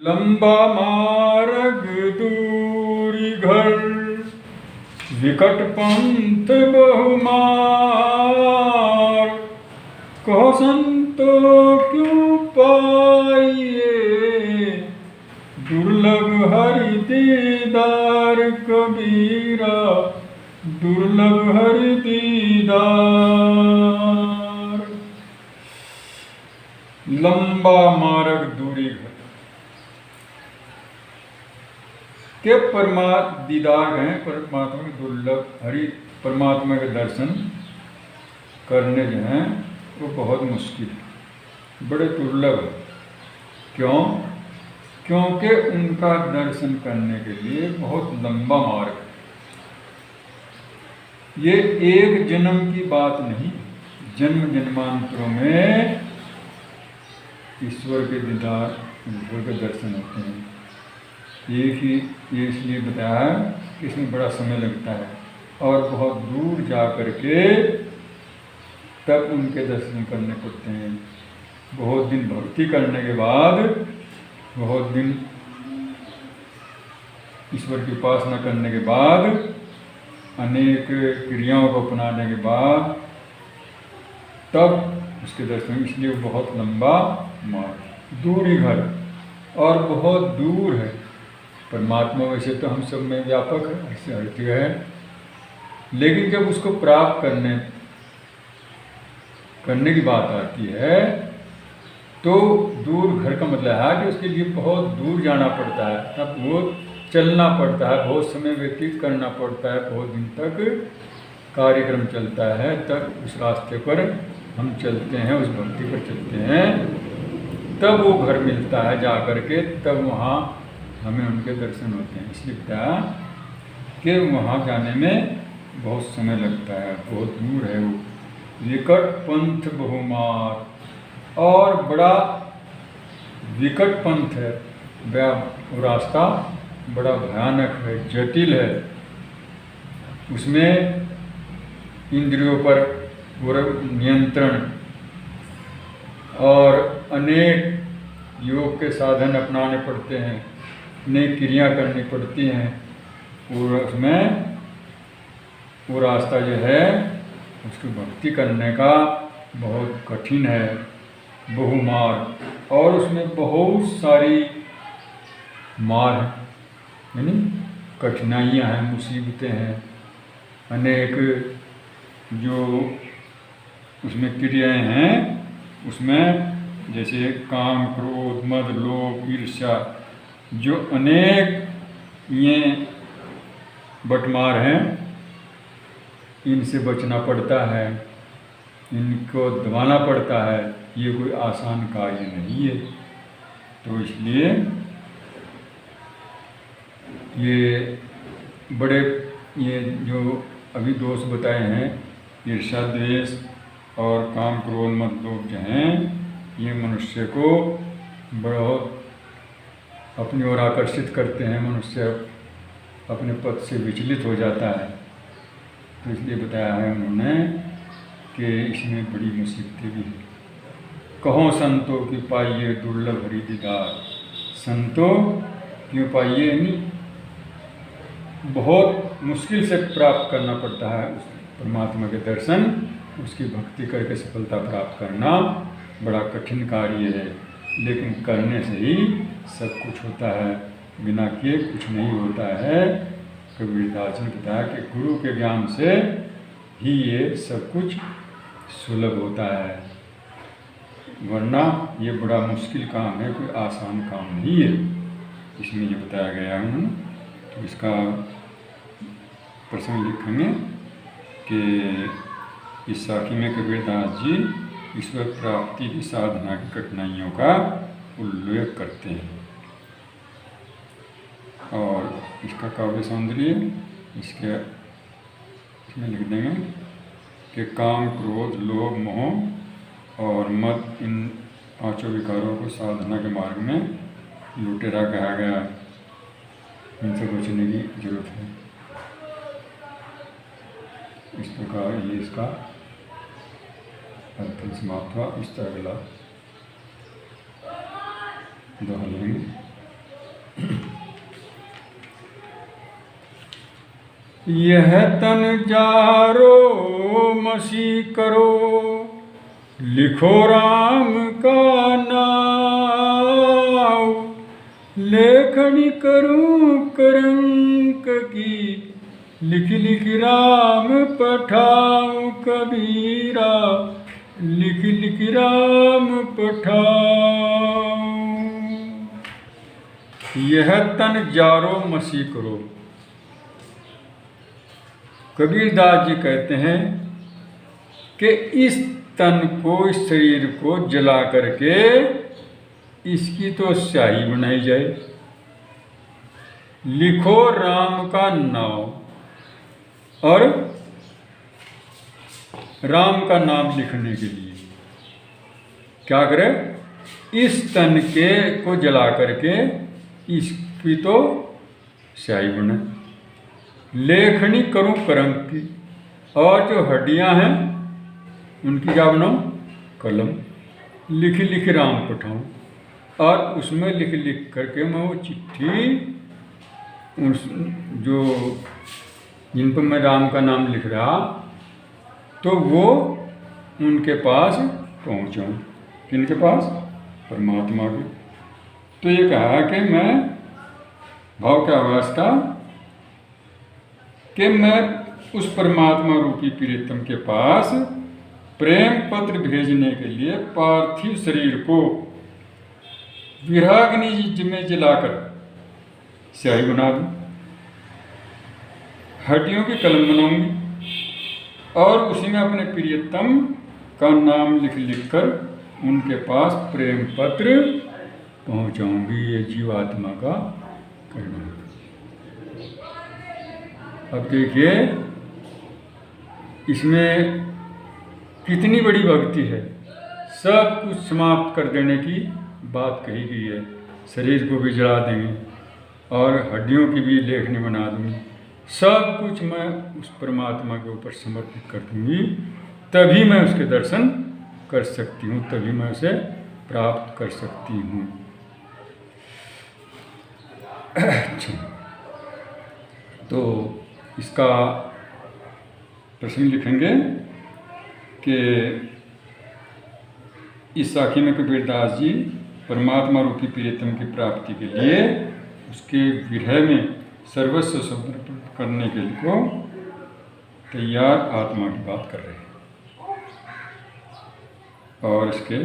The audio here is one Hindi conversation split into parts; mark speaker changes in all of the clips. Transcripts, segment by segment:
Speaker 1: लंबा मार्ग दूरी घर, विकट पंथ बहुमार। कहो संतो क्यों पाइए, दुर्लभ हरि दीदार कबीरा, दुर्लभ हरि दीदार। लंबा मार्ग दूरी घर के दीदार हैं, परमात्मा के दुर्लभ हरि परमात्मा के दर्शन करने जो हैं वो बहुत मुश्किल है, बड़े दुर्लभ है। क्यों? क्योंकि उनका दर्शन करने के लिए बहुत लंबा मार्ग है। ये एक जन्म की बात नहीं, जन्म जन्मांतरों में ईश्वर के दीदार, ईश्वर के दर्शन होते हैं। एक ही ये इसलिए बताया है कि इसमें बड़ा समय लगता है और बहुत दूर जा कर के तब उनके दर्शन करने पड़ते हैं। बहुत दिन भक्ति करने के बाद, बहुत दिन ईश्वर की उपासना करने के बाद, अनेक क्रियाओं को अपनाने के बाद तब उसके दर्शन, इसलिए वो बहुत लंबा मार्ग, दूरी घर और बहुत दूर है। परमात्मा वैसे तो हम सब में व्यापक है, ऐसे हर जगह है, लेकिन जब उसको प्राप्त करने की बात आती है तो दूर घर का मतलब है कि उसके लिए बहुत दूर जाना पड़ता है, तब वो चलना पड़ता है, बहुत समय व्यतीत करना पड़ता है, बहुत दिन तक कार्यक्रम चलता है, तब उस रास्ते पर हम चलते हैं, उस भक्ति पर चलते हैं, तब वो घर मिलता है जा कर के, तब वहाँ हमें उनके दर्शन होते हैं। इसलिए बताया कि वहाँ जाने में बहुत समय लगता है, बहुत दूर है वो। विकट पंथ बहुमार, और बड़ा विकट पंथ है, वो रास्ता बड़ा भयानक है, जटिल है। उसमें इंद्रियों पर पूरा नियंत्रण और अनेक योग के साधन अपनाने पड़ते हैं, अनेक क्रिया करनी पड़ती हैं। और उसमें वो रास्ता जो है उसकी भक्ति करने का बहुत कठिन है, बहुमार्ग, और उसमें बहुत सारी मार है, यानी कठिनाइयाँ हैं, मुसीबतें हैं, अनेक जो उसमें क्रियाएं हैं, उसमें जैसे काम, क्रोध, मद, लोभ, ईर्ष्या, जो अनेक ये बटमार हैं, इनसे बचना पड़ता है, इनको दबाना पड़ता है। ये कोई आसान कार्य नहीं है। तो इसलिए ये बड़े, ये जो अभी दोष बताए हैं, ईर्ष्या, द्वेष और काम, क्रोध, मद, लोभ जो हैं, ये मनुष्य को बहुत अपनी ओर आकर्षित करते हैं, मनुष्य अपने पथ से विचलित हो जाता है। तो इसलिए बताया है उन्होंने कि इसमें बड़ी मुसीबतें भी हैं। कहो संतो की पाइए दुर्लभ हरि दीदार, संतो क्यों पाइए, यानी बहुत मुश्किल से प्राप्त करना पड़ता है उस परमात्मा के दर्शन, उसकी भक्ति करके सफलता प्राप्त करना बड़ा कठिन कार्य है, लेकिन करने से ही सब कुछ होता है, बिना किए कुछ नहीं होता है। कबीरदास ने बताया कि गुरु के ज्ञान से ही ये सब कुछ सुलभ होता है, वरना ये बड़ा मुश्किल काम है, कोई आसान काम नहीं है। इसमें ये बताया गया है। तो इसका प्रसंग लिखेंगे कि इस साखी में कबीरदास जी ईश्वर प्राप्ति की साधना की कठिनाइयों का उल्लेख करते हैं। और इसका काव्य सौंदर्य इसमें लिख देंगे कि काम, क्रोध, लोभ, मोह और मद, इन पांचों विकारों को साधना के मार्ग में लुटेरा कहा गया, इनसे बचने की जरूरत है। इस प्रकार ये इसका अध्ययन समाप्त हुआ। इस तरह अगला दोहा लेंगे। यह तन जारो मसी करो, लिखो राम का नाम। लेखनी करूं करंक की, लिख लिख राम पठाऊं कबीरा, लिख लिख राम पठाऊं। यह तन जारो मसी करो। कबीरदास जी कहते हैं कि इस तन को, इस शरीर को जला करके इसकी तो स्याही बनाई जाए। लिखो राम का नाम, और राम का नाम लिखने के लिए क्या करें? इस तन के को जला करके इसकी तो स्याही बने। लेखनी करूं करंक की, और जो हड्डियां हैं उनकी क्या बनाऊं? कलम। लिख लिख राम पठाऊं, और उसमें लिख लिख करके मैं वो चिट्ठी उस जो जिन पर मैं राम का नाम लिख रहा, तो वो उनके पास पहुंचाऊं। किनके पास? परमात्मा के। तो ये कहा कि मैं भाव क्या अवस्था कि मैं उस परमात्मा रूपी प्रियतम के पास प्रेम पत्र भेजने के लिए पार्थिव शरीर को विराग्नि में जलाकर स्याही बना दूं, हड्डियों की कलम बनाऊंगी, और उसी में अपने प्रियतम का नाम लिख लिख कर उनके पास प्रेम पत्र पहुंचाऊंगी। ये जीवात्मा का कहना है। अब देखिए इसमें कितनी बड़ी भक्ति है। सब कुछ समाप्त कर देने की बात कही गई है। शरीर को भी जला देंगे और हड्डियों की भी लेखनी बना दूंगी, सब कुछ मैं उस परमात्मा के ऊपर समर्पित कर दूंगी, तभी मैं उसके दर्शन कर सकती हूँ, तभी मैं उसे प्राप्त कर सकती हूँ। अच्छा, तो इसका प्रश्न लिखेंगे कि इस साखी में कबीरदास जी परमात्मा रूपी प्रियतम की प्राप्ति के लिए उसके विरह में सर्वस्व समर्पण करने के लिए तैयार आत्मा की बात कर रहे हैं। और इसके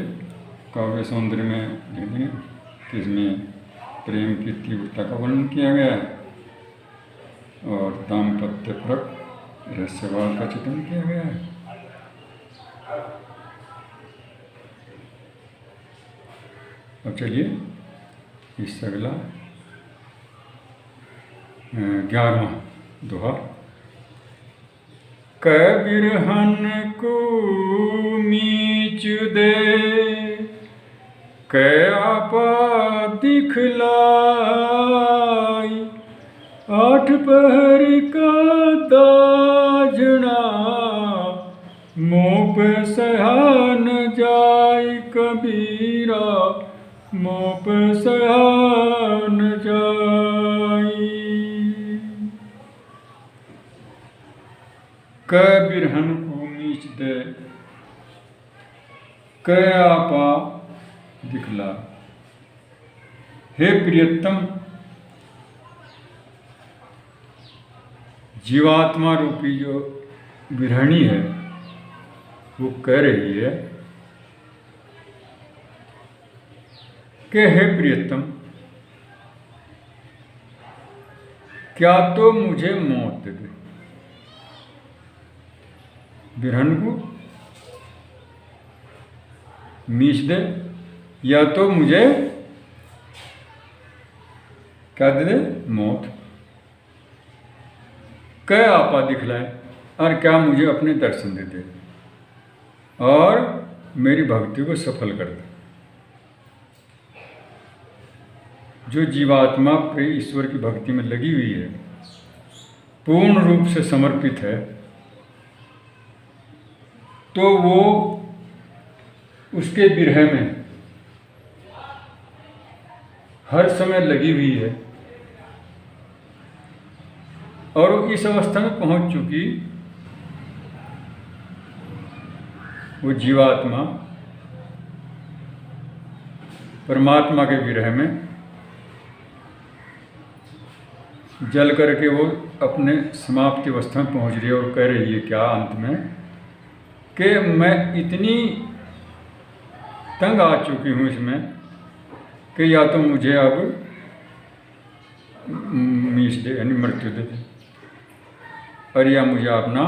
Speaker 1: काव्य सौंदर्य में देखेंगे कि इसमें प्रेम की तीव्रता का वर्णन किया गया है और दाम्पत्य परक रहस्यवाद का चित्रण किया गया है। अब चलिए इससे अगला 11वां दोहा। कै बिरहन को मीच दे, कै आपा दिखलाई, आठ पहर का दाजना, मोह पे सहा न जाय कबीरा, मोह पे सहा न जाय। कै बिरहन को मीच दे, कै आपा दिखला। हे प्रियतम, जीवात्मा रूपी जो बिरहणी है वो कह रही है कि हे प्रियतम, क्या तो मुझे मौत दे। बिरहन को मीच दे, या तो मुझे क्या दे दे? मौत। कै आपा दिखलाए, और क्या मुझे अपने दर्शन दे दे और मेरी भक्ति को सफल कर दे। जो जीवात्मा ईश्वर की भक्ति में लगी हुई है, पूर्ण रूप से समर्पित है, तो वो उसके विरह में हर समय लगी हुई है। और वो इस अवस्था में पहुंच चुकी, वो जीवात्मा परमात्मा के विरह में जल करके वो अपने समाप्ति अवस्था में पहुंच रही है और कह रही है क्या अंत में कि मैं इतनी तंग आ चुकी हूँ इसमें कि या तो मुझे अब मीस दे यानी मृत्यु दे दे और या मुझे अपना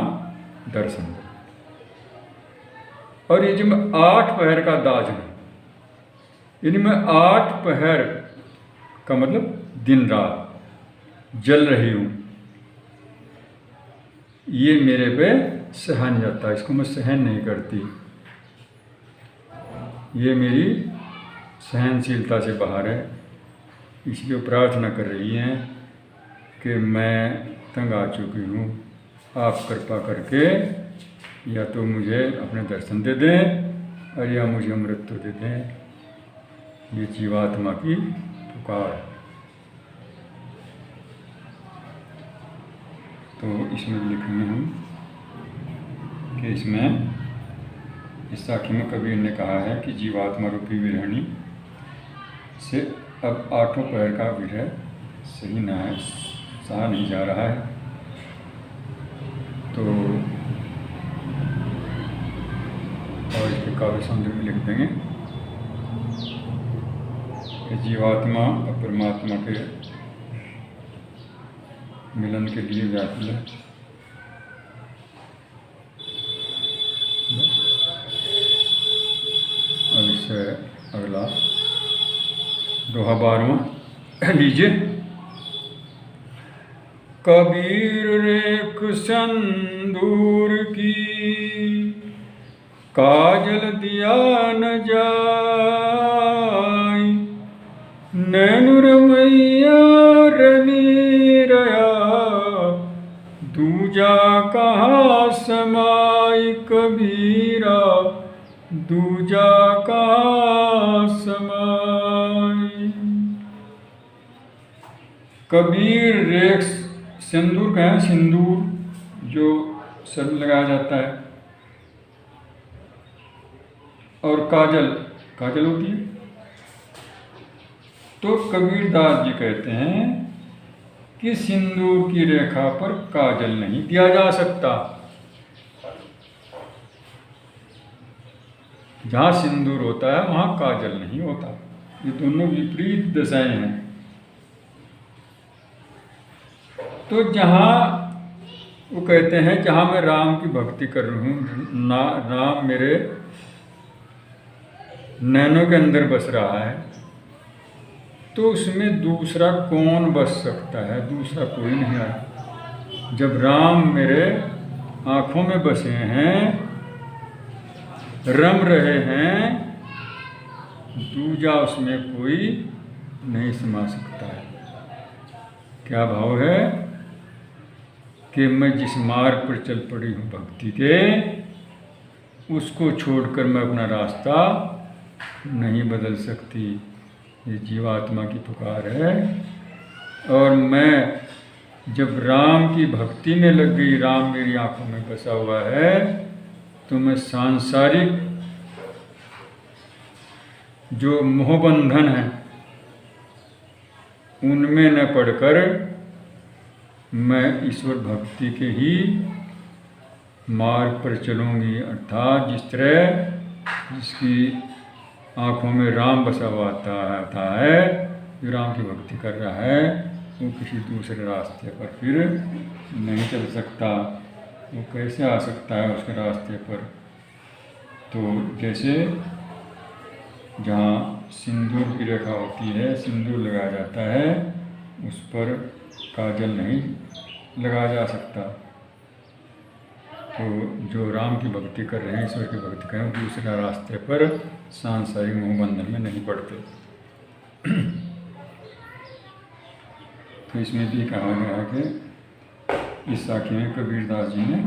Speaker 1: दर्शन दे। और ये जो मैं 8 पहर का दास हूँ, यानी मैं 8 पहर का मतलब दिन रात जल रही हूँ, ये मेरे पे सहा नहीं जाता, इसको मैं सहन नहीं करती, ये मेरी सहनशीलता से बाहर है। इसलिए प्रार्थना कर रही हैं कि मैं तंग आ चुकी हूँ, आप कृपा करके या तो मुझे अपने दर्शन दे दें और या मुझे मृत्यु दे दें। ये जीवात्मा की पुकार है। तो इसमें लिखेंगे हम कि इसमें इस साखी में कबीर ने कहा है कि जीवात्मा रूपी विरहणी से अब 8 पहर का विरह सही ना है, सहा नहीं जा रहा है। तो और इसके काव्य सौंदर्य में लिख देंगे कि जीवात्मा और परमात्मा के मिलन के लिए व्याकुल है। अब इससे अगला दोहा 12वां लीजिए। कबीर रेख संदूर की काजल दिया न जाय, नैनु रमैया रनी रया, दूजा कहाँ समाय कबीरा, दूजा कहाँ समाय। कबीर रेख सिंदूर का है, सिंदूर जो सर में लगाया जाता है, और काजल, काजल होती है। तो कबीरदास जी कहते हैं कि सिंदूर की रेखा पर काजल नहीं दिया जा सकता। जहाँ सिंदूर होता है वहाँ काजल नहीं होता। ये दोनों विपरीत दशाएं हैं। तो जहाँ वो कहते हैं जहाँ मैं राम की भक्ति कर रही हूँ, राम मेरे नैनों के अंदर बस रहा है, तो उसमें दूसरा कौन बस सकता है? दूसरा कोई नहीं आया। जब राम मेरे आँखों में बसे हैं, रम रहे हैं, दूजा उसमें कोई नहीं समा सकता है। क्या भाव है कि मैं जिस मार्ग पर चल पड़ी हूँ भक्ति के, उसको छोड़कर मैं अपना रास्ता नहीं बदल सकती। ये जीवात्मा की पुकार है। और मैं जब राम की भक्ति में लग गई, राम मेरी आंखों में बसा हुआ है, तो मैं सांसारिक जो मोहबंधन है उनमें न पड़कर मैं ईश्वर भक्ति के ही मार्ग पर चलूँगी। अर्थात जिस तरह जिसकी आँखों में राम बसा हुआ आता है, जो राम की भक्ति कर रहा है, वो किसी दूसरे रास्ते पर फिर नहीं चल सकता। वो कैसे आ सकता है उसके रास्ते पर? तो जैसे जहाँ सिंदूर की रेखा होती है, सिंदूर लगाया जाता है, उस पर काजल नहीं लगाया जा सकता। तो जो राम की भक्ति कर रहे हैं, ईश्वर की भक्ति कर रहे हैं, दूसरे रास्ते पर सांसारिक मोहबंधन में नहीं पड़ते। तो इसमें भी कहा गया है कि इस साखी में कबीरदास जी ने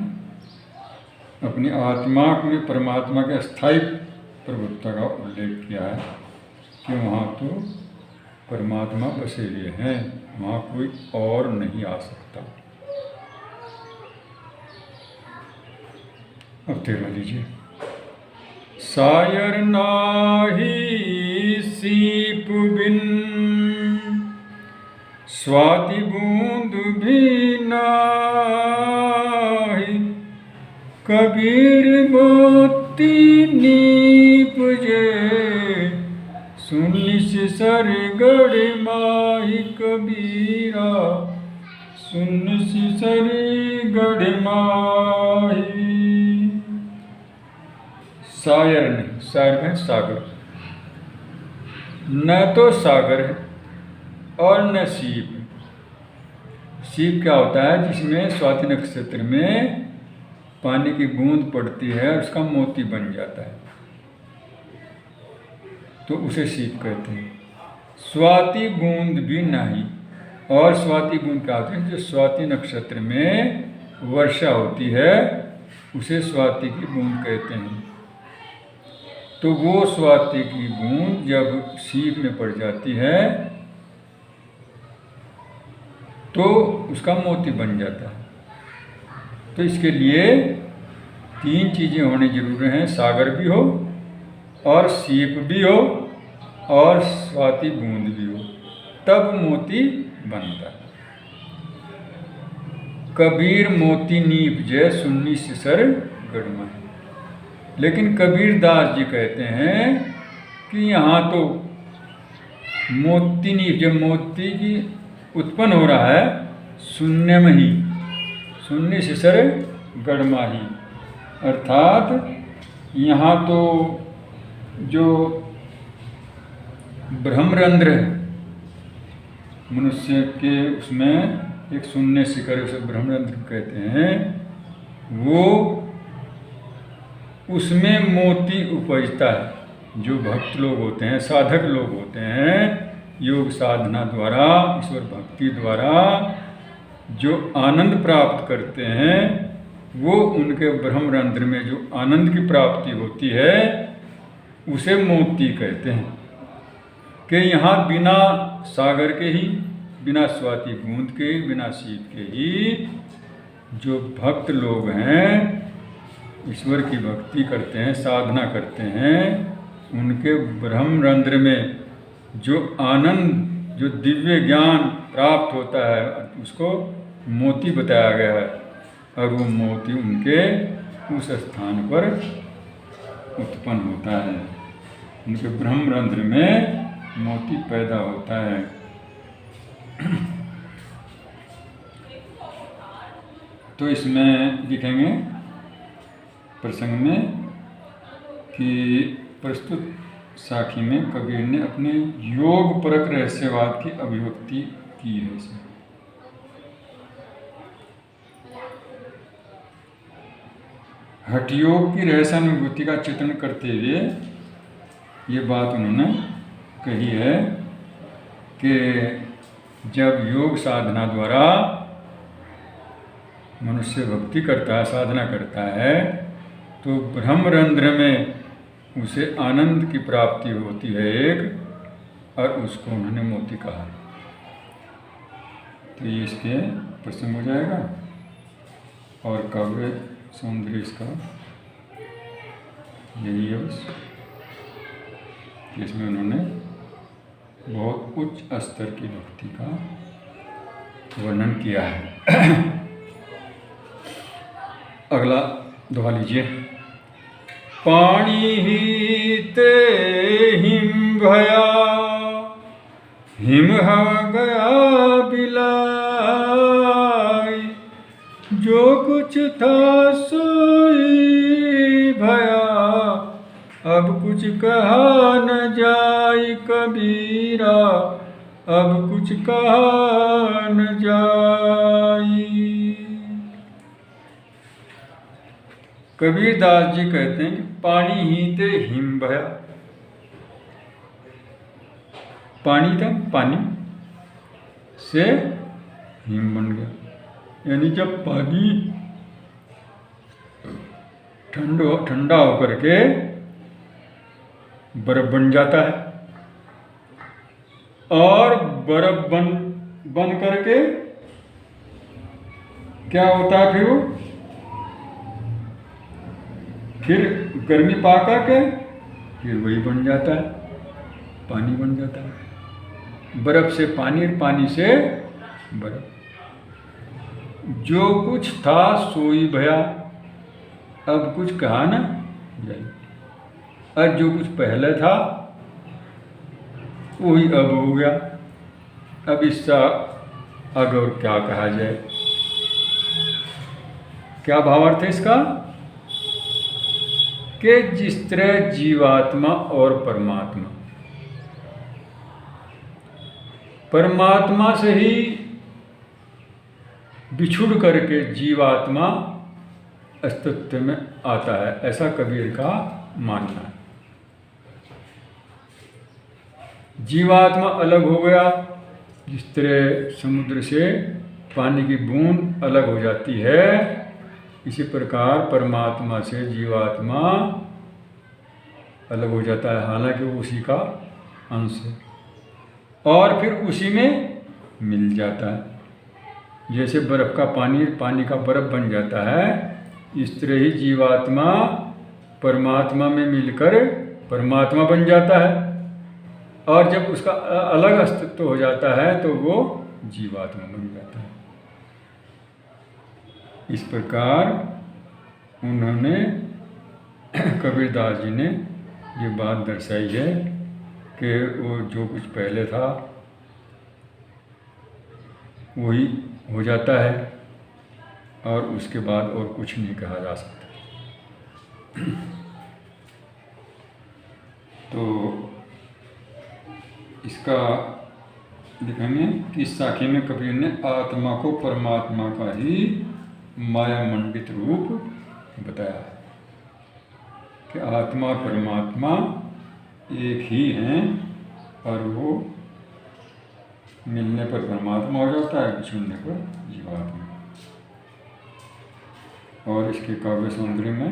Speaker 1: अपनी आत्मा में परमात्मा के अस्थायी प्रभुत्व का उल्लेख किया है कि वहाँ तो परमात्मा बसे हुए हैं, वहाँ कोई और नहीं आ सकता। अब 13 लीजिए। सायर नाही सीप बिन, स्वाति बूंद भी नाही, कबीर मोती नीप जे, सुनि सिसर गढ़ माही कबीरा, सुनि सिसर गढ़ माही। सायर नहीं, सायर में सागर, न तो सागर है और न सीप। सीप क्या होता है? जिसमें स्वाति नक्षत्र में पानी की बूंद पड़ती है और उसका मोती बन जाता है, तो उसे सीप कहते हैं। स्वाति बूंद भी नहीं, और स्वाति बूंद क्या होती है? जो स्वाति नक्षत्र में वर्षा होती है उसे स्वाति की बूंद कहते हैं। तो वो स्वाति की बूंद जब सीप में पड़ जाती है तो उसका मोती बन जाता है। तो इसके लिए 3 चीज़ें होनी जरूरी हैं, सागर भी हो और सीप भी हो और स्वाति बूंद भी हो, तब मोती बनता है। कबीर मोती नीप जय, सुन्नी सिसर गढ़ माही। लेकिन कबीर दास जी कहते हैं कि यहाँ तो मोती नीप, जब मोती की उत्पन्न हो रहा है शून्य में ही, शून्य सिसर गढ़ माही, अर्थात यहाँ तो जो ब्रह्मरंध्र है मनुष्य के, उसमें एक शून्य शिखर, उसे ब्रह्मरंध्र कहते हैं, वो उसमें मोती उपजता है। जो भक्त लोग होते हैं, साधक लोग होते हैं, योग साधना द्वारा, ईश्वर भक्ति द्वारा जो आनंद प्राप्त करते हैं, वो उनके ब्रह्मरंध्र में जो आनंद की प्राप्ति होती है उसे मोती कहते हैं। कि यहाँ बिना सागर के ही, बिना स्वाति बूंद के, बिना सीप के ही जो भक्त लोग हैं, ईश्वर की भक्ति करते हैं, साधना करते हैं, उनके ब्रह्मरंध्र में जो आनंद, जो दिव्य ज्ञान प्राप्त होता है, उसको मोती बताया गया है। और वो मोती उनके उस स्थान पर उत्पन्न होता है, उनके ब्रह्मरंध्र में मोती पैदा होता है। तो इसमें लिखेंगे प्रसंग में कि प्रस्तुत साखी में कबीर ने अपने योग परक रहस्यवाद की अभिव्यक्ति की है। हठयोग की रहस्यानुभूति का चित्रण करते हुए ये बात उन्होंने कही है कि जब योग साधना द्वारा मनुष्य भक्ति करता है, साधना करता है, तो ब्रह्मरंध्र में उसे आनंद की प्राप्ति होती है एक, और उसको उन्होंने मोती कहा। तो ये इसके प्रसंग हो जाएगा। और काव्य सौंदर्य इसका यही है बस। इसमें उन्होंने बहुत उच्च स्तर की भक्ति का वर्णन किया है। अगला दोहा लीजिए। पानी ही ते हिम भया, हिम हवा गया बिलाई, जो कुछ था सोई भया, अब कुछ कहा न जाई कबीरा, अब कुछ कहा न जाई। कबीर दास जी कहते हैं कि पानी ही ते हिम बहा। पानी था, पानी से हिम बन गया, यानी जब पानी ठंडा होकर के बर्फ बन जाता है, और बर्फ बन करके क्या होता है, फिर वो फिर गर्मी पा करके फिर वही बन जाता है, पानी बन जाता है। बर्फ से पानी और पानी से बर्फ। जो कुछ था सोई भया, अब कुछ कहा ना जाए। और जो कुछ पहले था वही अब हो गया। अब इसका आगे और क्या कहा जाए। क्या भावार्थ है इसका कि जिस तरह जीवात्मा और परमात्मा से ही बिछुड़ करके जीवात्मा अस्तित्व में आता है, ऐसा कबीर का मानना है। जीवात्मा अलग हो गया, जिस तरह समुद्र से पानी की बूंद अलग हो जाती है, इसी प्रकार परमात्मा से जीवात्मा अलग हो जाता है, हालांकि वो उसी का अंश है और फिर उसी में मिल जाता है। जैसे बर्फ का पानी पानी का बर्फ बन जाता है, इस तरह ही जीवात्मा परमात्मा में मिलकर परमात्मा बन जाता है और जब उसका अलग अस्तित्व हो जाता है तो वो जीवात्मा बन जाता है। इस प्रकार उन्होंने कबीरदास जी ने ये बात दर्शाई है कि वो जो कुछ पहले था वही हो जाता है और उसके बाद और कुछ नहीं कहा जा सकता। तो इसका लिखेंगे कि इस साखी में कबीर ने आत्मा को परमात्मा का ही माया मंडित रूप बताया कि आत्मा परमात्मा एक ही हैं और वो मिलने पर परमात्मा हो जाता है, छूटने पर जीवात्मा। और इसके काव्य सौंदर्य में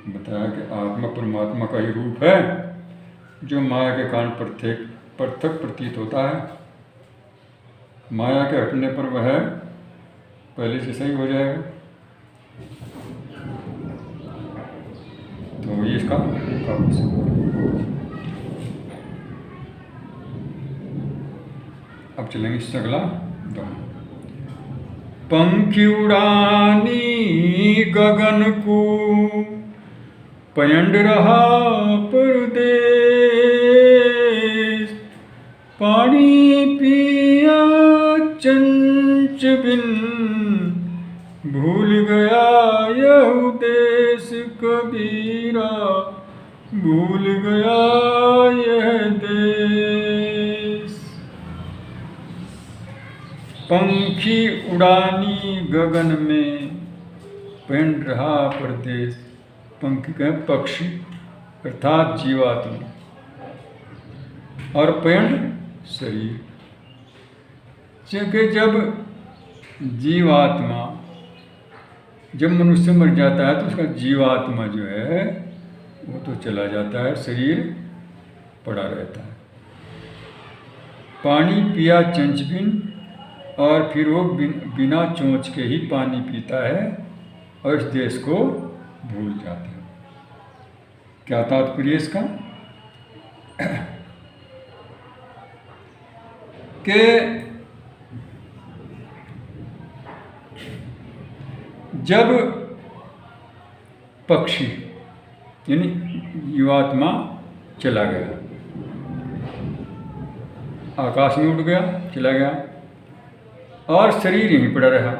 Speaker 1: बताया कि आत्मा परमात्मा का ही रूप है जो माया के कारण पृथक प्रतीत होता है। माया के हटने पर वह पहले से सही हो जाएगा। तो ये इसका काव्य सौंदर्य। अब चलेंगे इससे अगला दोहा। पंखी उड़ानी गगन को पयंड रहा परदेश, पानी पिया चंच बिन भूल गया यह देश, कबीरा भूल गया यह देश। पंखी उड़ानी गगन में पेंड रहा परदेश। पंखी कहें पक्षी अर्थात जीवात्मा और पेंड शरीर। क्योंकि जब जीवात्मा जब मनुष्य मर जाता है तो उसका जीवात्मा जो है वो तो चला जाता है, शरीर पड़ा रहता है। पानी पिया चंच बिन, और फिर वो बिना चोंच के ही पानी पीता है और इस देश को भूल जाता है। क्या तात्पर्य इसका कि जब पक्षी यानी जीवात्मा चला गया, आकाश में उड़ गया, चला गया और शरीर यहीं पड़ा रहा,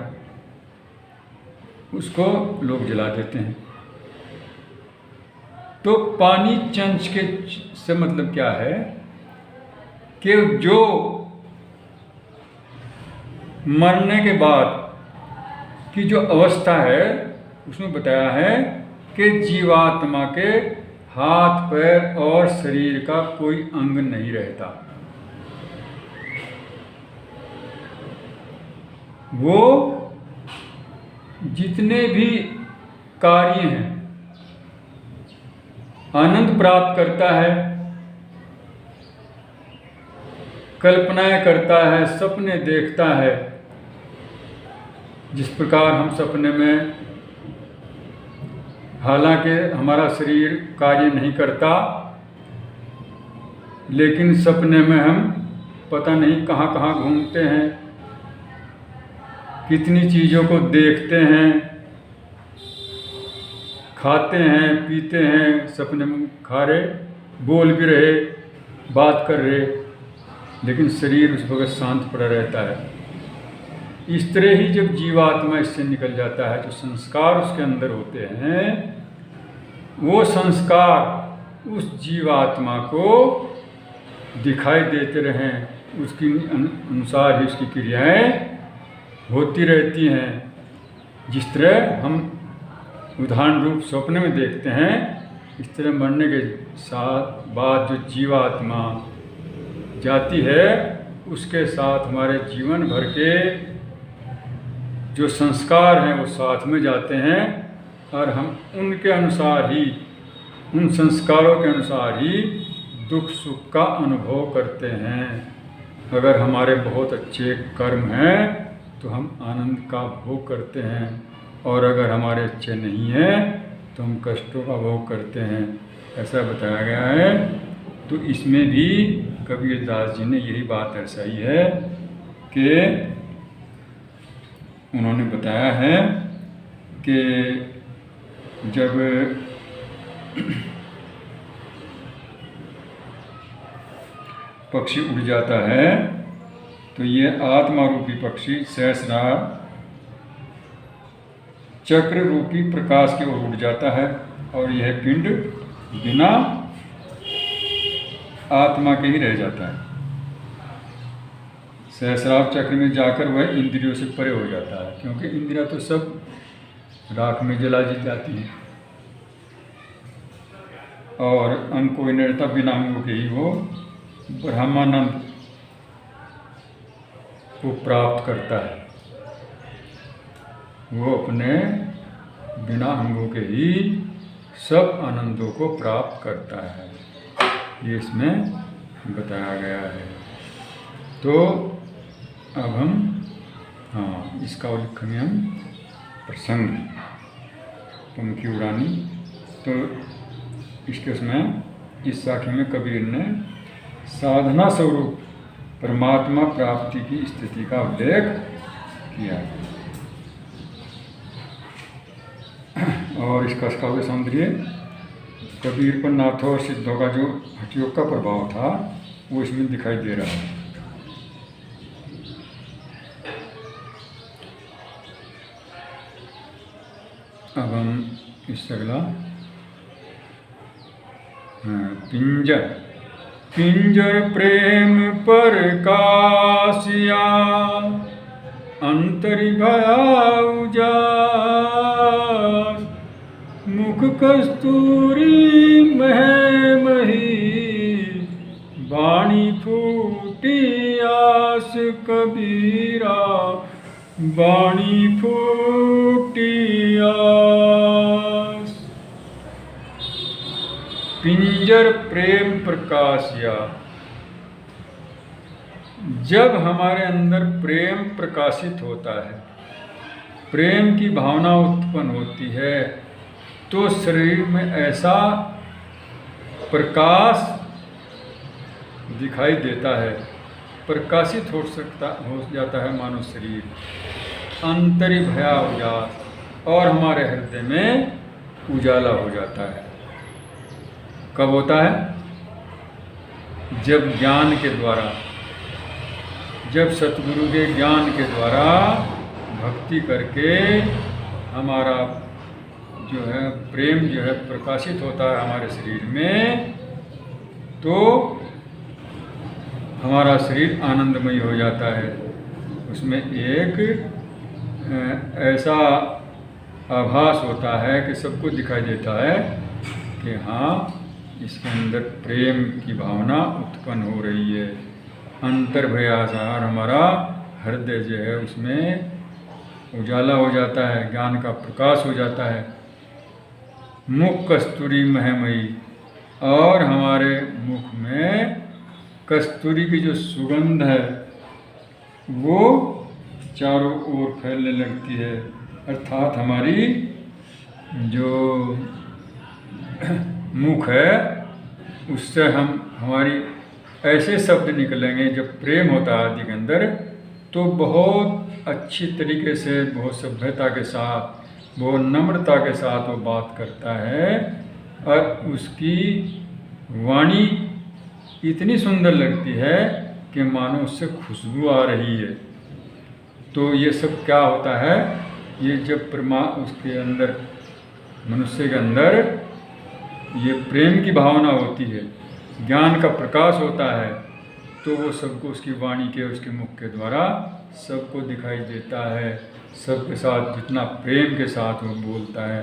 Speaker 1: उसको लोग जला देते हैं। तो पानी चंच के से मतलब क्या है कि जो मरने के बाद की जो अवस्था है उसमें बताया है कि जीवात्मा के हाथ पैर और शरीर का कोई अंग नहीं रहता। वो जितने भी कार्य हैं आनंद प्राप्त करता है, कल्पनाएं करता है, सपने देखता है। जिस प्रकार हम सपने में हालांकि हमारा शरीर कार्य नहीं करता, लेकिन सपने में हम पता नहीं कहाँ कहाँ घूमते हैं, कितनी चीज़ों को देखते हैं, खाते हैं, पीते हैं, सपने में खा रहे, बोल भी रहे, बात कर रहे, लेकिन शरीर उस वक्त शांत पड़ा रहता है। इस तरह ही जब जीवात्मा इससे निकल जाता है, जो संस्कार उसके अंदर होते हैं, वो संस्कार उस जीवात्मा को दिखाई देते रहें, उसकी अनुसार ही उसकी क्रियाएं होती रहती हैं। जिस तरह हम उदाहरण रूप सपने में देखते हैं, इस तरह मरने के साथ बाद जो जीवात्मा जाती है, उसके साथ हमारे जीवन भर के जो संस्कार हैं वो साथ में जाते हैं, और हम उनके अनुसार ही, उन संस्कारों के अनुसार ही दुख सुख का अनुभव करते हैं। अगर हमारे बहुत अच्छे कर्म हैं तो हम आनंद का भोग करते हैं, और अगर हमारे अच्छे नहीं हैं तो हम कष्टों का भोग करते हैं, ऐसा बताया गया है। तो इसमें भी कबीर दास जी ने यही बात दर्शाई है कि उन्होंने बताया है कि जब पक्षी उड़ जाता है तो ये आत्मा रूपी पक्षी सहस्रार चक्र रूपी प्रकाश की ओर उड़ जाता है, और यह पिंड बिना आत्मा के ही रह जाता है। सहस्रार चक्र में जाकर वह इंद्रियों से परे हो जाता है, क्योंकि इंद्रियां तो सब राख में जला दी जाती हैं, और अंग कोई नहीं रहता, बिना अंगों के ही वो ब्रह्मानंद को प्राप्त करता है। वो अपने बिना अंगों के ही सब आनंदों को प्राप्त करता है, ये इसमें बताया गया है। तो अब हम इसका लिखेंगे हम प्रसंग पंखी उड़ानी। तो इसके उसमें इस साखी में कबीर ने साधना स्वरूप परमात्मा प्राप्ति की स्थिति का उल्लेख किया, और इसका काव्य सौंदर्य कबीर पर नाथों और सिद्धों का जो हठयोग का प्रभाव था वो इसमें दिखाई दे रहा है। अब हम इससे अगला पिंजर पिंजर प्रेम पर कासिया अंतरि भया उजास मुख कस्तूरी मह मही वाणी फूटी आस कबीरा वाणी फूटी आस। पिंजर प्रेम प्रकाशिया, जब हमारे अंदर प्रेम प्रकाशित होता है, प्रेम की भावना उत्पन्न होती है, तो शरीर में ऐसा प्रकाश दिखाई देता है, प्रकाशित हो जाता है मानव शरीर, अंतरि भया उजास, और हमारे हृदय में उजाला हो जाता है। कब होता है? जब ज्ञान के द्वारा, जब सतगुरु के ज्ञान के द्वारा भक्ति करके हमारा जो है प्रेम जो है प्रकाशित होता है हमारे शरीर में, तो हमारा शरीर आनंदमय हो जाता है। उसमें एक ऐसा आभास होता है कि सबको दिखाई देता है कि हाँ, इसके अंदर प्रेम की भावना उत्पन्न हो रही है। अंतर्भयासार, हमारा हृदय जो है उसमें उजाला हो जाता है, ज्ञान का प्रकाश हो जाता है। मुख कस्तूरी महमयी, और हमारे मुख में कस्तूरी की जो सुगंध है वो चारों ओर फैलने लगती है, अर्थात हमारी जो मुख है उससे हमारी ऐसे शब्द निकलेंगे जब प्रेम होता है आदि के अंदर, तो बहुत अच्छी तरीके से, बहुत सभ्यता के साथ, बहुत नम्रता के साथ वो बात करता है और उसकी वाणी इतनी सुंदर लगती है कि मानो उससे खुशबू आ रही है। तो ये सब क्या होता है, ये जब उसके अंदर, मनुष्य के अंदर ये प्रेम की भावना होती है, ज्ञान का प्रकाश होता है, तो वो सबको उसकी वाणी के, उसके मुख के द्वारा सबको दिखाई देता है। सबके साथ जितना प्रेम के साथ वो बोलता है,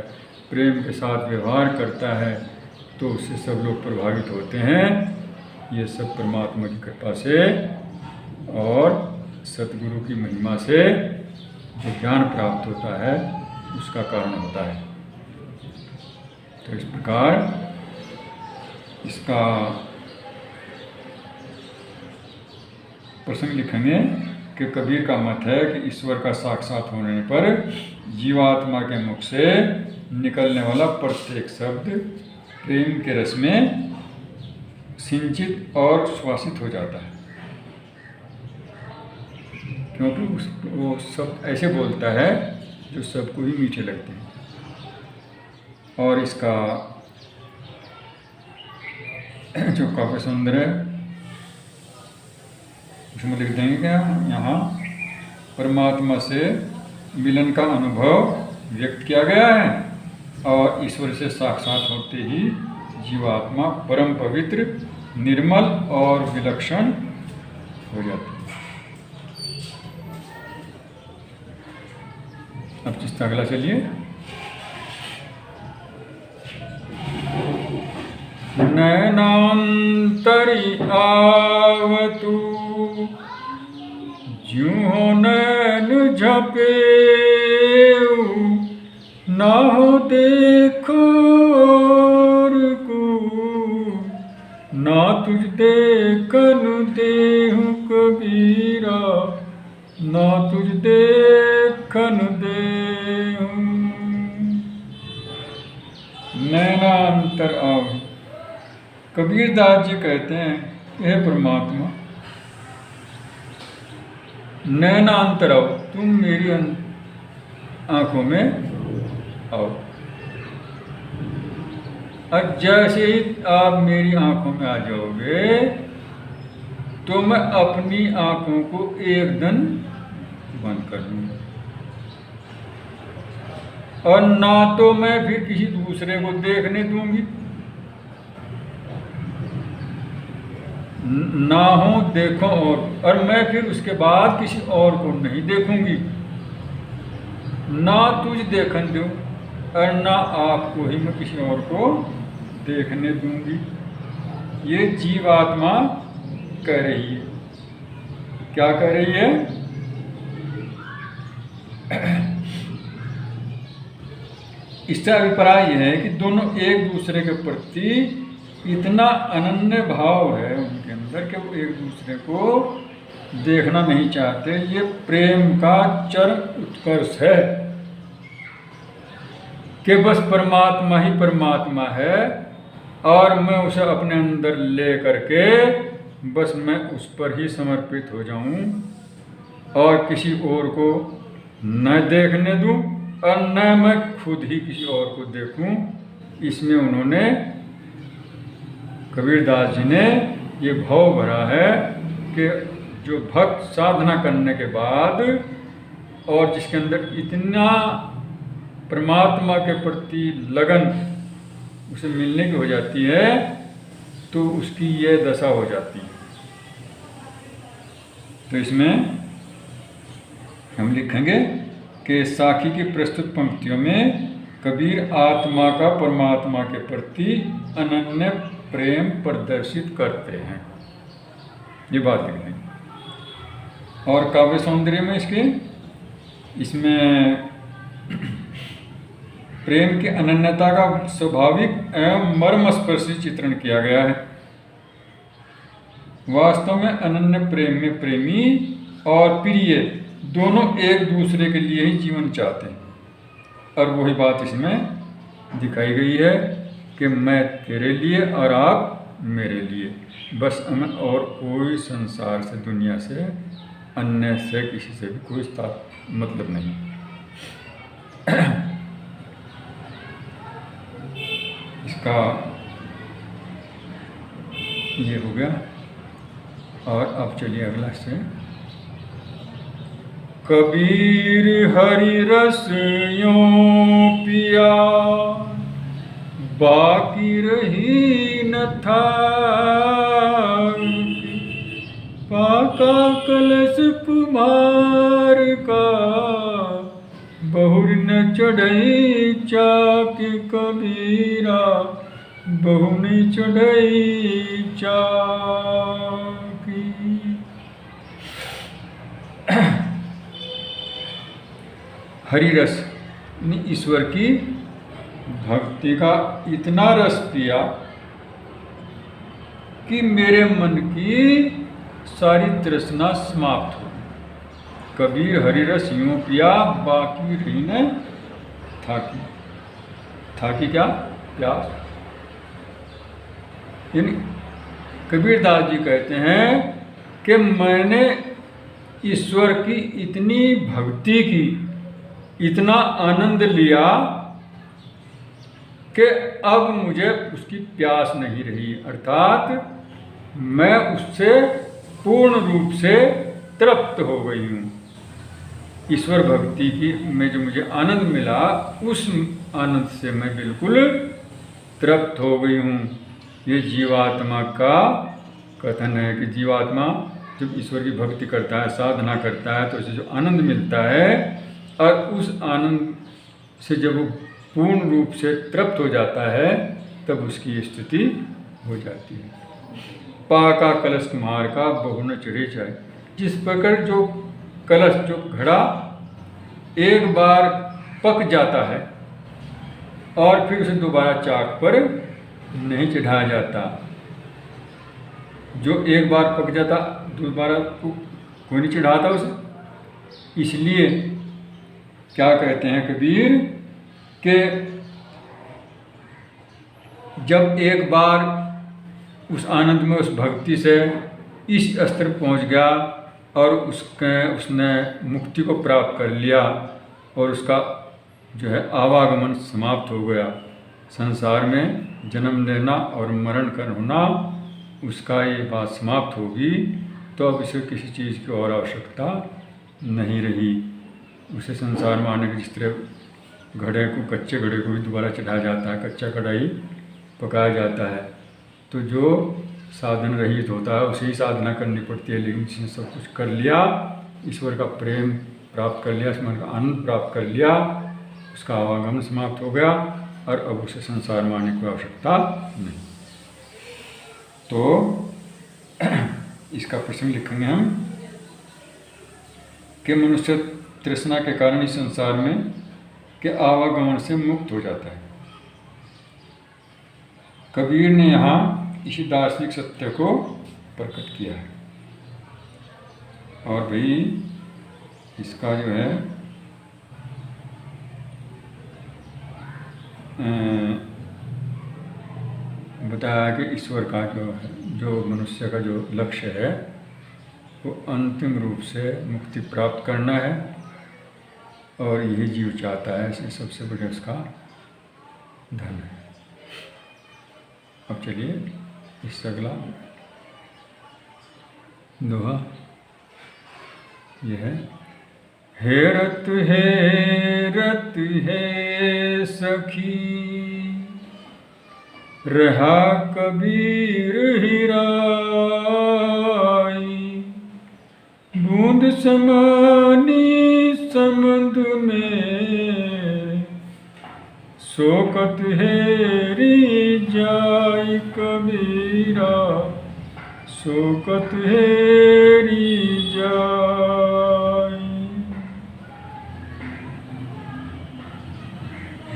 Speaker 1: प्रेम के साथ व्यवहार करता है, तो उससे सब लोग प्रभावित होते हैं। ये सब परमात्मा की कृपा से और सतगुरु की महिमा से जो ज्ञान प्राप्त होता है उसका कारण होता है। तो इस प्रकार इसका प्रसंग लिखेंगे कि कबीर का मत है कि ईश्वर का साक्षात होने पर जीवात्मा के मुख से निकलने वाला प्रत्येक शब्द प्रेम के रस में सिंचित और श्वासित हो जाता है, क्योंकि वो शब्द ऐसे बोलता है जो सबको ही मीठे लगते हैं। और इसका जो काव्य सुंदर है उसमें लिख देंगे क्या, यहाँ परमात्मा से मिलन का अनुभव व्यक्त किया गया है और ईश्वर से साक्षात होते ही जीवात्मा परम पवित्र, निर्मल और विलक्षण हो जाती है। अब जिसका अगला चलिए। नैनांतरी आवतु ज्यों नैन झपेऊ, ना हो देखो और को, ना तुझ देखन देहु कबीरा, ना तुझ देखन देहु। नैनांतर आव, कबीर दास जी कहते हैं, हे परमात्मा नैनांतर आओ, तुम मेरी आंखों में आओ। और जैसे ही आप मेरी आंखों में आ जाओगे तो मैं अपनी आंखों को एकदम बंद कर दूंगा और ना तो मैं फिर किसी दूसरे को देखने दूंगी, ना हो देखो और मैं फिर उसके बाद किसी और को नहीं देखूंगी, ना तुझ देखन दूं और ना आपको ही मैं किसी और को देखने दूंगी। ये जीवात्मा कह रही है। क्या कह रही है? इसका अभिप्राय यह है कि दोनों एक दूसरे के प्रति इतना अनन्य भाव है उनके अंदर कि वो एक दूसरे को देखना नहीं चाहते। ये प्रेम का चरम उत्कर्ष है कि बस परमात्मा ही परमात्मा है और मैं उसे अपने अंदर ले करके बस मैं उस पर ही समर्पित हो जाऊं और किसी और को न देखने दूं और न मैं खुद ही किसी और को देखूं। इसमें उन्होंने, कबीरदास जी ने ये भाव भरा है कि जो भक्त साधना करने के बाद और जिसके अंदर इतना परमात्मा के प्रति लगन उसे मिलने की हो जाती है तो उसकी यह दशा हो जाती है। तो इसमें हम लिखेंगे कि साखी की प्रस्तुत पंक्तियों में कबीर आत्मा का परमात्मा के प्रति अनन्य प्रेम प्रदर्शित करते हैं, ये बात लिख लेंगे। और काव्य सौंदर्य में इसमें प्रेम की अनन्यता का स्वाभाविक एवं मर्मस्पर्शी चित्रण किया गया है। वास्तव में अनन्य प्रेम में प्रेमी और प्रिय दोनों एक दूसरे के लिए ही जीवन चाहते हैं और वही बात इसमें दिखाई गई है कि मैं तेरे लिए और आप मेरे लिए, बस हमें और कोई संसार से, दुनिया से, अन्य से, किसी से भी कोई मतलब नहीं। इसका ये हो गया। और अब चलिए अगला से। कबीर हरि रस यूं पिया, बाकी रही न था, पाका कलश कुमार का, बहुर न चढ़ई चाक कबीरा, बहु न चढ़ई चाकी। हरि रस ईश्वर की भक्ति का इतना रस पिया कि मेरे मन की सारी तृष्णा समाप्त हो। कबीर हरि रस यूं पिया, बाकी रही न थाकी। थाकी क्या? प्यास। यानी कबीरदास जी कहते हैं कि मैंने ईश्वर की इतनी भक्ति की, इतना आनंद लिया कि अब मुझे उसकी प्यास नहीं रही, अर्थात मैं उससे पूर्ण रूप से तृप्त हो गई हूँ। ईश्वर भक्ति की में जो मुझे आनंद मिला, उस आनंद से मैं बिल्कुल तृप्त हो गई हूँ। ये जीवात्मा का कथन है कि जीवात्मा जब ईश्वर की भक्ति करता है, साधना करता है, तो उसे जो आनंद मिलता है, और उस आनंद से जब वो पूर्ण रूप से तृप्त हो जाता है, तब उसकी स्थिति हो जाती है। पाका कलश कुम्हार का, बहु न चढ़े चाहे। जिस प्रकार जो कलश, जो घड़ा एक बार पक जाता है और फिर उसे दोबारा चाक पर नहीं चढ़ाया जाता, जो एक बार पक जाता दोबारा कोई नहीं चढ़ाता उसे। इसलिए क्या कहते हैं कबीर कि जब एक बार उस आनंद में, उस भक्ति से इस स्तर पहुंच गया और उसने मुक्ति को प्राप्त कर लिया और उसका जो है आवागमन समाप्त हो गया, संसार में जन्म लेना और मरण कर होना, उसका ये बात समाप्त होगी, तो अब इसे किसी चीज़ की और आवश्यकता नहीं रही। उसे संसार में आने के, जिस तरह घड़े को, कच्चे घड़े को भी दोबारा चढ़ाया जाता है, कच्चा कढ़ाई पकाया जाता है, तो जो साधन रहित होता है उसे ही साधना करनी पड़ती है। लेकिन जिसने सब कुछ कर लिया, ईश्वर का प्रेम प्राप्त कर लिया, ईश्वर का आनंद प्राप्त कर लिया, उसका आवागमन समाप्त हो गया और अब उसे संसार में आने की आवश्यकता नहीं। तो इसका प्रसंग लिखेंगे हम कि मनुष्य तृष्णा के कारण इस संसार में के आवागमन से मुक्त हो जाता है। कबीर ने यहाँ इसी दार्शनिक सत्य को प्रकट किया है। और भाई इसका जो है बताया कि ईश्वर का जो मनुष्य का जो लक्ष्य है वो अंतिम रूप से मुक्ति प्राप्त करना है, और यही जीव चाहता है, इसलिए सबसे बड़े उसका धन है। अब चलिए इससे अगला दोहा यह है। हेरत है सखी, रहा कबीर हिराई, बूंद समानी समुद में, शोकत हेरी जाय कबीरा, शोकत हेरी जाय।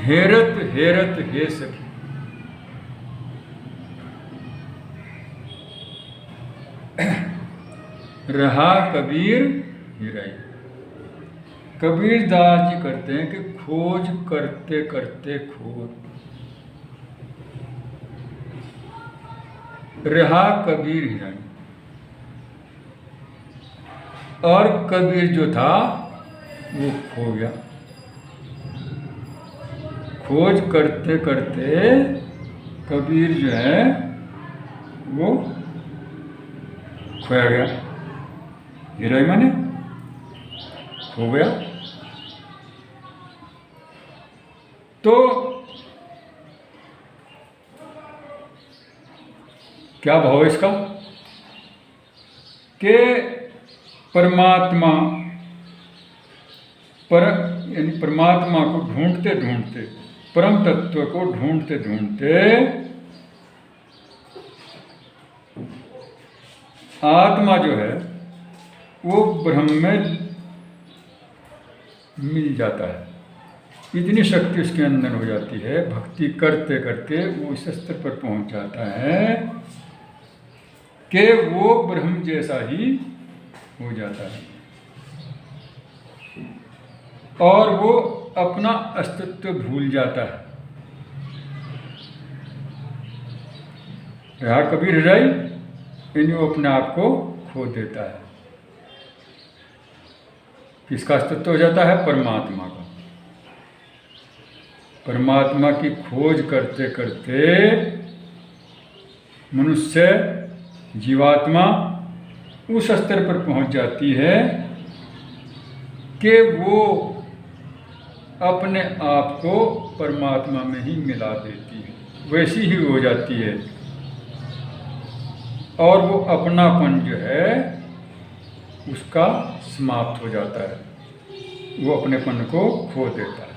Speaker 1: हेरत हे सखी, रहा कबीर हिराई। कबीर दास जी करते हैं कि खोज करते करते खोज, रहा कबीर हिरण, और कबीर जो था वो खो गया। खोज करते करते कबीर जो है वो खोया गया। हिरण माने खो गया। तो क्या भाव है इसका कि परमात्मा यानी परमात्मा को ढूंढते ढूंढते, परम तत्व को ढूंढते ढूंढते आत्मा जो है वो ब्रह्म में मिल जाता है। इतनी शक्ति उसके अंदर हो जाती है, भक्ति करते करते वो इस स्तर पर पहुंच जाता है कि वो ब्रह्म जैसा ही हो जाता है और वो अपना अस्तित्व भूल जाता है। रहा कबीर हृदय, वो अपने आप को खो देता है। किसका अस्तित्व हो जाता है? परमात्मा का। परमात्मा की खोज करते करते मनुष्य, जीवात्मा उस स्तर पर पहुंच जाती है कि वो अपने आप को परमात्मा में ही मिला देती है, वैसी ही हो जाती है। और वो अपनापन जो है उसका समाप्त हो जाता है, वो अपनेपन को खो देता है।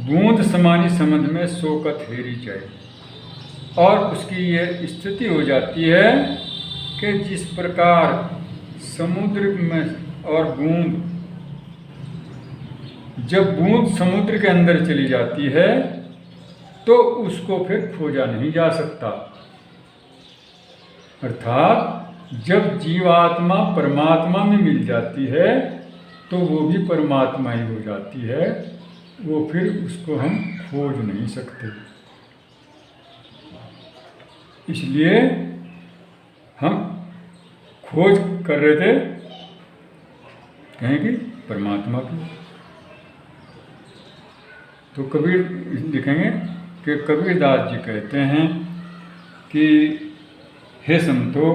Speaker 1: बूंद समानी समझ में शोकत हेरी जाए, और उसकी ये स्थिति हो जाती है कि जिस प्रकार समुद्र में और बूंद, जब बूंद समुद्र के अंदर चली जाती है तो उसको फिर खोजा नहीं जा सकता। अर्थात जब जीवात्मा परमात्मा में मिल जाती है तो वो भी परमात्मा ही हो जाती है, वो फिर उसको हम खोज नहीं सकते। इसलिए हम खोज कर रहे थे कहें कि परमात्मा की। तो कबीर लिखेंगे कि कबीरदास जी कहते हैं कि हे संतो,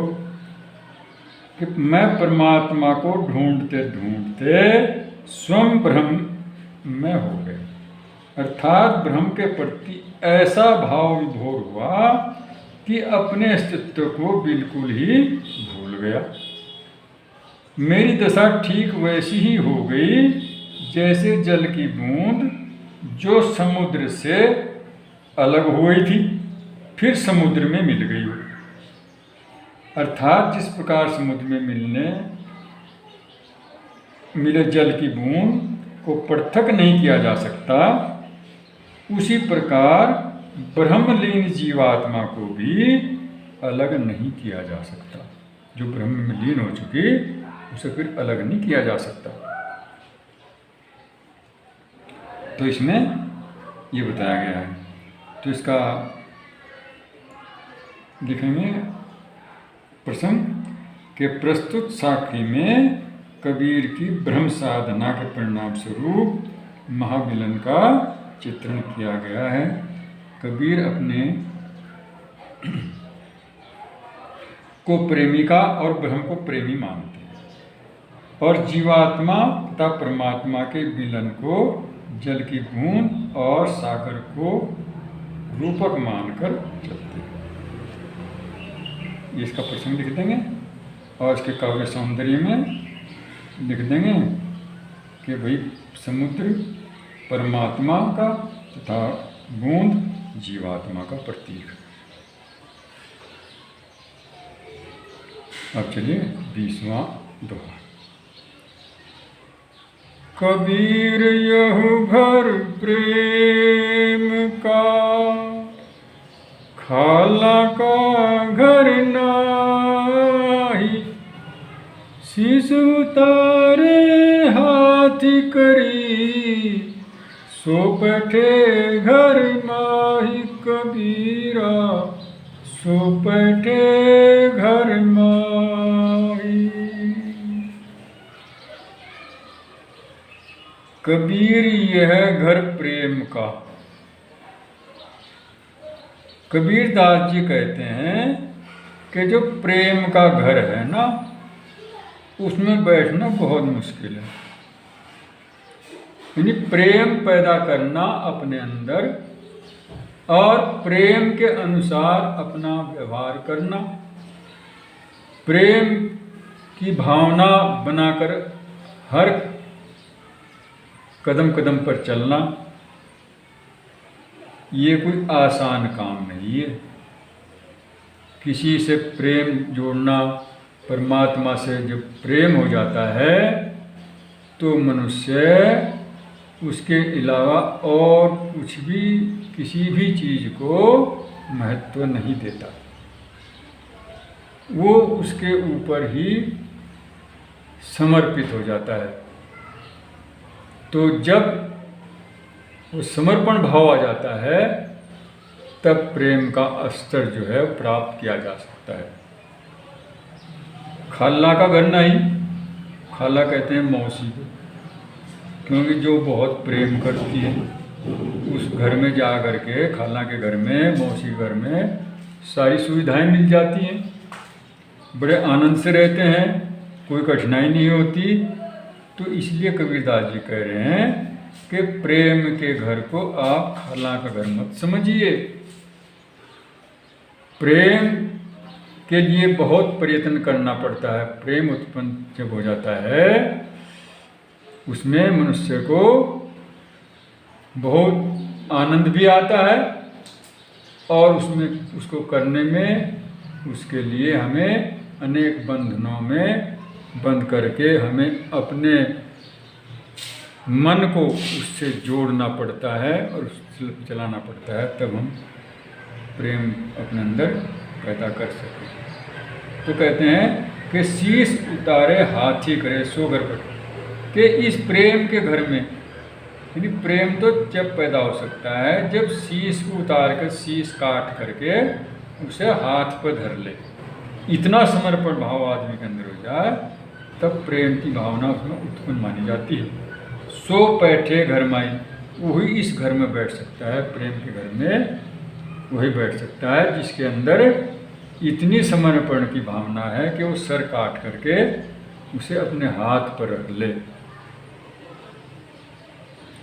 Speaker 1: कि मैं परमात्मा को ढूंढते ढूंढते स्वयं ब्रह्म में हो गए। अर्थात ब्रह्म के प्रति ऐसा भाव विभोर हुआ कि अपने अस्तित्व को बिल्कुल ही भूल गया। मेरी दशा ठीक वैसी ही हो गई जैसे जल की बूंद जो समुद्र से अलग हो गई थी फिर समुद्र में मिल गई हो। अर्थात जिस प्रकार समुद्र में मिले जल की बूंद को पृथक नहीं किया जा सकता, उसी प्रकार ब्रह्मलीन जीवात्मा को भी अलग नहीं किया जा सकता। जो ब्रह्म में लीन हो चुकी उसे फिर अलग नहीं किया जा सकता। तो इसमें ये बताया गया है। तो इसका लिखेंगे प्रसंग के प्रस्तुत साखी में कबीर की ब्रह्म साधना के परिणाम स्वरूप महामिलन का चित्रण किया गया है। कबीर अपने को प्रेमिका और ब्रह्म को प्रेमी मानते हैं और जीवात्मा तथा परमात्मा के मिलन को जल की बूंद और सागर को रूपक मानकर चलते हैं। ये इसका प्रसंग लिख देंगे और इसके काव्य सौंदर्य में लिख देंगे कि भाई समुद्र परमात्मा का तथा बूंद जीवात्मा का प्रतीक है। अब चलिए 20वां दोहा। कबीर यह घर प्रेम का, खाला का घर नाही, शिशु तारे हाथी करी, सो बैठे घर माही कबीरा सो बैठे घर माई। कबीर यह घर प्रेम का। कबीर दास जी कहते हैं कि जो प्रेम का घर है ना, उसमें बैठना बहुत मुश्किल है। यानी प्रेम पैदा करना अपने अंदर और प्रेम के अनुसार अपना व्यवहार करना, प्रेम की भावना बनाकर हर कदम कदम पर चलना, ये कोई आसान काम नहीं है। किसी से प्रेम जोड़ना, परमात्मा से जब प्रेम हो जाता है तो मनुष्य उसके अलावा और कुछ भी, किसी भी चीज़ को महत्व नहीं देता। वो उसके ऊपर ही समर्पित हो जाता है। तो जब वो समर्पण भाव आ जाता है तब प्रेम का स्तर जो है प्राप्त किया जा सकता है। खाला का घर नहीं, खाला कहते हैं मौसी को, क्योंकि जो बहुत प्रेम करती है उस घर में जा कर के, खाला के घर में, मौसी घर में सारी सुविधाएं मिल जाती हैं, बड़े आनंद से रहते हैं, कोई कठिनाई नहीं होती। तो इसलिए कबीरदास जी कह रहे हैं कि प्रेम के घर को आप खाला का घर मत समझिए। प्रेम के लिए बहुत प्रयत्न करना पड़ता है। प्रेम उत्पन्न जब हो जाता है उसमें मनुष्य को बहुत आनंद भी आता है और उसमें उसको करने में उसके लिए हमें अनेक बंधनों में बंद करके हमें अपने मन को उससे जोड़ना पड़ता है और उससे चलाना पड़ता है, तब हम प्रेम अपने अंदर पैदा कर सकें। तो कहते हैं कि शीश उतारे हाथी करे सो घर पर, कि इस प्रेम के घर में, यानी प्रेम तो जब पैदा हो सकता है जब शीश को उतार कर, शीश काट करके उसे हाथ पर धर ले, इतना समर्पण भाव आदमी के अंदर हो जाए तब प्रेम की भावना उसमें उत्पन्न मानी जाती है। सो बैठे घर माई, वही इस घर में बैठ सकता है, प्रेम के घर में वही बैठ सकता है जिसके अंदर इतनी समर्पण की भावना है कि वो सर काट करके उसे अपने हाथ पर रख ले,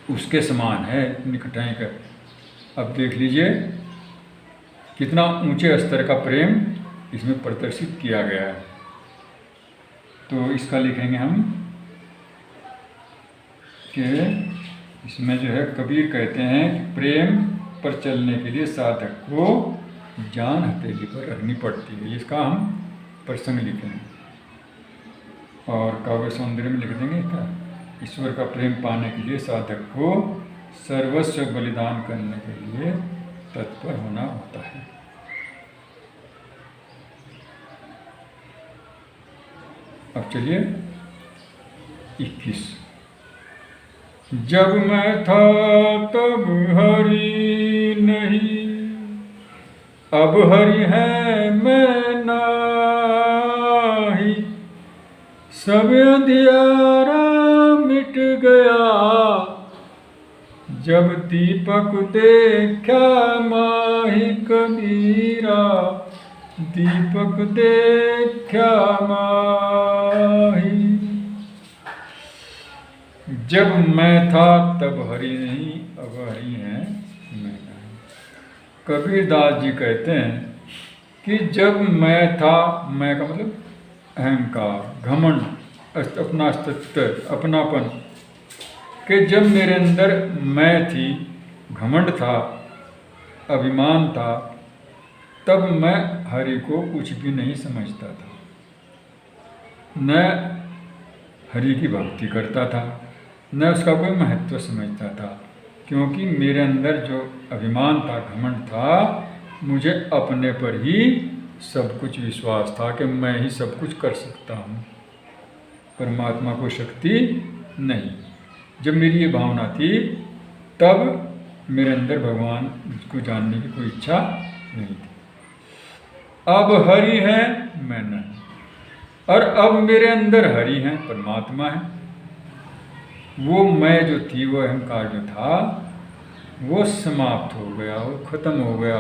Speaker 1: उसके समान है इतनी कठिनाई का। अब देख लीजिए कितना ऊंचे स्तर का प्रेम इसमें प्रदर्शित किया गया है। तो इसका लिखेंगे हम कि इसमें जो है कबीर कहते हैं कि प्रेम पर चलने के लिए साधक को जान हथेली पर रखनी पड़ती है। इसका हम प्रसंग लिखेंगे और काव्य सौंदर्य में लिख देंगे क्या, ईश्वर का प्रेम पाने के लिए साधक को सर्वस्व बलिदान करने के लिए तत्पर होना होता है। अब चलिए 21। जब मैं था तब हरि नहीं, अब हरि है मैं नाही, सब अंधियारा मिट गया, जब दीपक देखा माही कबीरा, दीपक देखा माही। जब मैं था तब हरि नहीं, अब हरि है मैं नहीं। कबीरदास जी कहते हैं कि जब मैं था, मैं का मतलब अहंकार, घमंड, अपना अस्तित्व, अपनापन, कि जब मेरे अंदर मैं थी, घमंड था, अभिमान था, तब मैं हरि को कुछ भी नहीं समझता था, न हरि की भक्ति करता था, न उसका कोई महत्व समझता था, क्योंकि मेरे अंदर जो अभिमान था, घमंड था, मुझे अपने पर ही सब कुछ विश्वास था कि मैं ही सब कुछ कर सकता हूँ, परमात्मा को शक्ति नहीं। जब मेरी ये भावना थी तब मेरे अंदर भगवान को जानने की कोई इच्छा नहीं थी। अब हरि है मैं नहीं, और अब मेरे अंदर हरि है, परमात्मा है। वो मैं जो थी, वो अहंकार जो था, वो समाप्त हो गया, वो खत्म हो गया,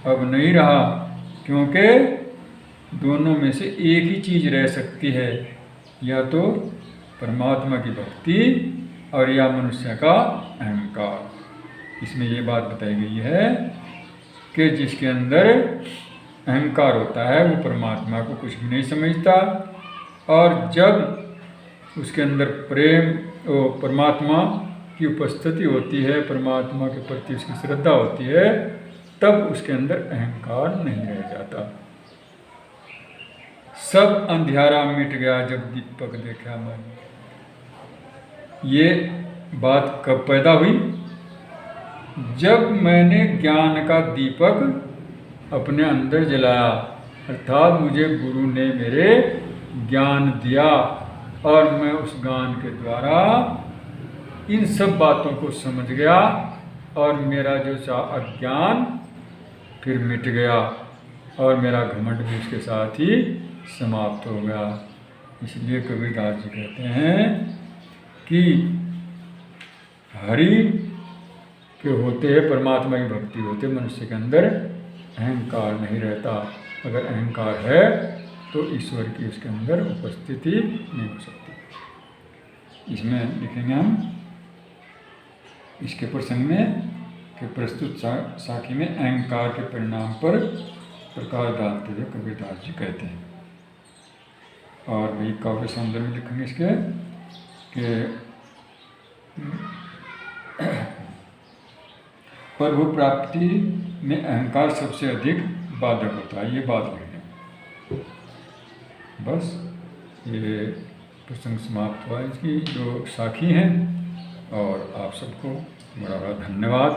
Speaker 1: अब नहीं रहा। क्योंकि दोनों में से एक ही चीज रह सकती है, या तो परमात्मा की भक्ति और या मनुष्य का अहंकार। इसमें ये बात बताई गई है कि जिसके अंदर अहंकार होता है वो परमात्मा को कुछ भी नहीं समझता, और जब उसके अंदर प्रेम और परमात्मा की उपस्थिति होती है, परमात्मा के प्रति उसकी श्रद्धा होती है, तब उसके अंदर अहंकार नहीं रह जाता। सब अंधियारा मिट गया जब दीपक देखा मैंने। ये बात कब पैदा हुई? जब मैंने ज्ञान का दीपक अपने अंदर जलाया, अर्थात मुझे गुरु ने मेरे ज्ञान दिया, और मैं उस ज्ञान के द्वारा इन सब बातों को समझ गया, और मेरा जो अज्ञान फिर मिट गया, और मेरा घमंड भी उसके साथ ही समाप्त हो गया। इसलिए कबीरदास जी कहते हैं कि हरि के होते हैं, परमात्मा की भक्ति होते, मनुष्य के अंदर अहंकार नहीं रहता। अगर अहंकार है तो ईश्वर की उसके अंदर उपस्थिति नहीं हो सकती। इसमें लिखेंगे हम इसके प्रसंग में कि प्रस्तुत साखी में अहंकार के परिणाम पर प्रकाश डालते हुए कबीरदास जी कहते हैं। और भी काव्य सौंदर्य में लिखेंगे इसके कि प्रभु प्राप्ति में अहंकार सबसे अधिक बाधक होता है। ये बात लिखें। बस ये प्रसंग समाप्त हुआ इसकी जो साखी हैं, और आप सबको बड़ा बड़ा धन्यवाद।